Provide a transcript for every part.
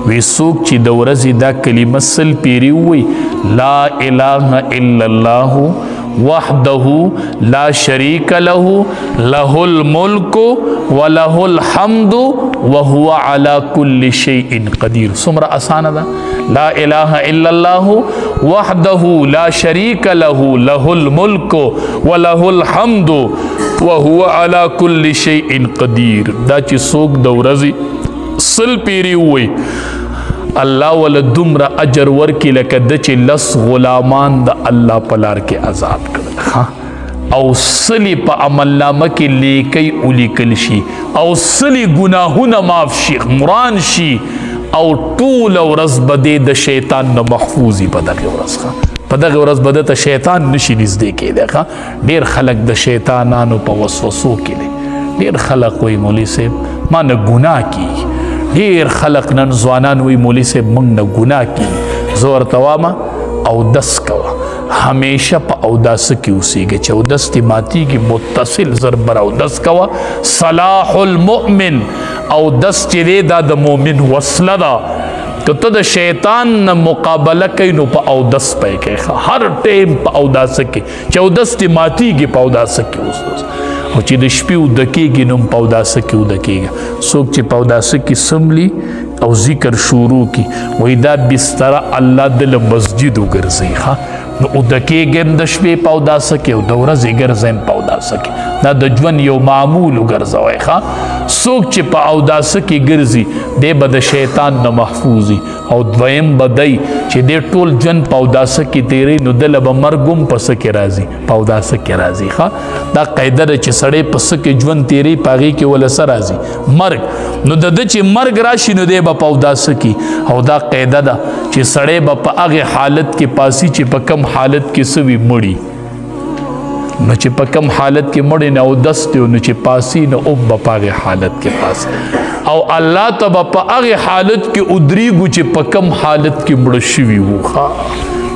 وی څوک چې د ورځې دا کلمه سل پیري ووایي لا اله الا الله وحده لا شریک له له الملک وله الحمد وهو على كل شيء قدیر. څومره اسانه ده. لا اله الا الله وحده لا شریک له له الملک وله الحمد وهو على كل شيء قدیر. دا چې څوک د ورځې سل پیری ووایي الله ول دومره اجر ورکي لکه د چې لس غلامان د الله په لار کې آزاد کړل او سلی په عمل نامه کې لیکي ولیکل شي او سلی ګناهونه معاف شي مران شي او ټول ورځ به د شیطان نه محفوظي په دغه ورځ په دغه ورځ به ته شیطان نشي نږدې کېدی. ډېر خلک د شیطانانو په وسوسو کې دي. ډېر خلک وایي مولوي صاحب ما نه ګناه کېږي. ډېر خلق نن ځوانان وایي مولوي صاحب موږ نه ګناه کېږي. زه ورته وایم اودس کوه همیشه په اوداسه کې اوسېږي چې اودس دې ماتېږي متصل ضربر اودس کوه. صلاح المؤمن اودس چې دی دا د مؤمن وسله ده. که ته د شیطان نه مقابله کوي نو په اودس پی کوي هر ټیم په اوداسه کې چې اودس دې ماتېږي په اوداسه کې اوس او چې د شپې اوده کېږي نو په اوداسه کې اوده کېږي. څوک چې په اوداسه کې سملي او ذکر شروع کړي وایي دا بستره الله د له مسجد وګرځوي نو اوده کېږم د شپې په اوداسه کې او د ورځې ګرځم په اوداسه کې. دا د ژوند یو معمول وګرځوئ. څوک چې په اوداسه کې ګرځي دی به د شیطان نه محفوظ وي او دویم به دی چې دی ټول ژوند په اوداسه کې تیری نو دله به مرګ هم په څه کې راځي په اوداسه کې راځي. دا قاعده ده چې سړی په څه کې ژوند تیری په هغې کې ول څه راځي مرګ. نو د ده چې مرګ راشي نو دی به په اوداسه کې او دا قاعده ده چې سړی به په هغې حالت کې پاسي چې په کم حالت کې څه وي مړي نو چې په کم حالت کې مړی نه اودس دی نو چې پاسي نو اوم به په هغې حالت کې پاسي او الله ته به په هغې حالت کې ودرېږو چې په کم حالت کې مړه شوي وو.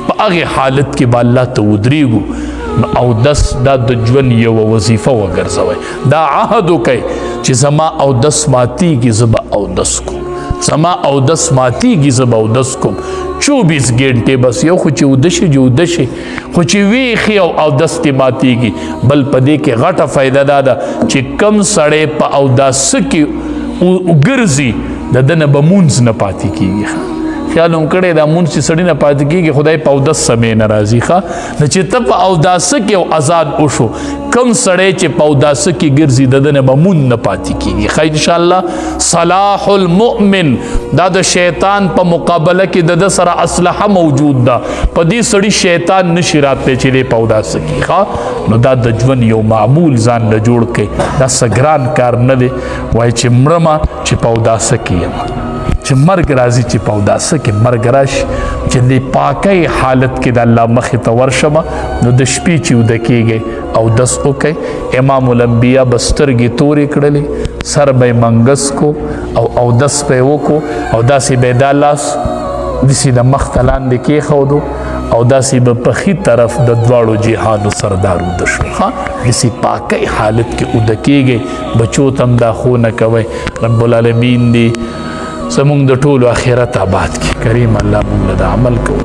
په هغې حالت کې به الله ته ودرېږو نو اودس دا د ژوند یوه وظیفه وګرځوئ. دا عهد وکئ چې زما اودس ماتېږي زه به اودس کوم زما اودس ماتېږي زه به اودس کوم 24 ګنټې بس یو خو چې اوده شي اوده شي خو چې ویښي او اودس دې ماتېږي. بل په دې کې غټه فایده دا ده چې کم سړی په اوداسه کې ګرځي د ده نه به مونځ نه پاتې کېږي. خیال هم کړی دا مونځ چې سړي نه پاتې کېږي خدای په اودس سمې نه راځي. نو چې ته په اوداسه کې او آزاد وشو کم سړی چې په اوداسه کې ګرځي د ده نه به مونځ نه پاتې کېږي. انشاءالله صلاح المؤمن دا د شیطان په مقابله کې د ده سره اسلحه موجود ده. په دې سړي شیطان نشي راتلی چې دی په اوداسه کې. نو دا د ژوند یو معمول ځان له جوړ کړئ. دا څه ګران کار نه دی. وایي چې مرمه چې په اوداسه کې یم چې مرګ راځي چې په اوداسه کې مرګ راشي چې د پاکۍ حالت کې د الله مخې ته ورشمه نو د شپې چې اوده کېږئ اودس وکئ. امام الانبیا به سترګې تورې کړلې سر به یې منګس کو او اودس به یې وکړو او داسې به یې دا لاس داسې د مخ ته لاندې کېښودو او داسې به په ښي طرف د دواړو جهانو سردار اوده شو. داسې پاکۍ حالت کې اوده کېږئ. بچو ته هم دا ښوونه کوئ. رب العالمین دې زمونږ د ټولو آخرت آباد کړي. کریم الله مونږ له د عمل کوو.